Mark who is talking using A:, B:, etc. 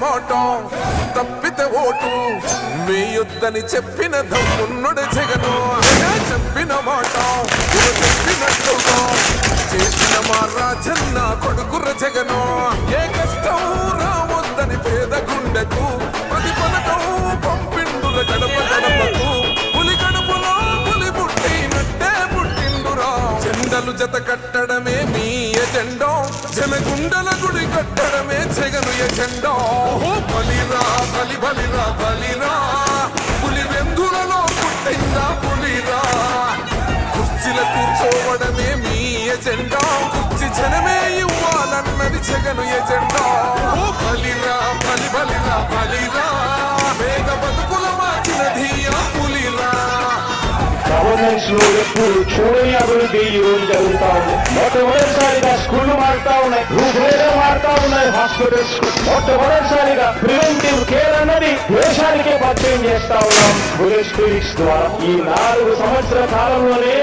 A: మాట తప్పితే ఓటు వేయొద్దని చెప్పిన దమ్మున్నడు జగను. చెప్పిన మాట చెప్పినట్టుగా చేసిన మా రాజన్న కొడుకుర జగను. ఏ కష్టం రావద్దని పేద గుండెకు ప్రతి పథకం పంపిండుర గడప గడపకు. పులి గడపలో పులి పుట్టినట్టే పుట్టిండురా. జెండలు జత కట్టడమే మీ ఎజెండా, జనగుండల గుడి కట్టడమే జగను ఎజెండా. బలిరా బలి బలిరా బలిరా, పులి వెందులలో పుట్టిందా పులిరా. కుర్చీల కూర్చోవడమే మీ ఎజెండా, కుర్చీ జనమే ఇవ్వాలన్నది జగను ఎజెండా. బలిరా బలి బలిరా బలిరా, వేగ బతుకుల మార్చినది ఆ పులిరా.
B: గవర్నెన్స్ లో ఎప్పుడు చూడని అభివృద్ధి ఈ రోజు జరుగుతా ఉంది. మొట్టమొదటిసారిగా స్కూళ్లు మారుతా ఉన్నాయి, రూపురేఖలు మారుతా ఉన్నాయి, హాస్పిటల్స్. మొట్టమొదటిసారిగా ప్రివెంటివ్ కేర్ అన్నది దేశానికే పరిచయం చేస్తా ఉన్నాం. బుల్లెట్ స్పిరిట్స్ ద్వారా ఈ 4 సంవత్సరాల కాలంలోనే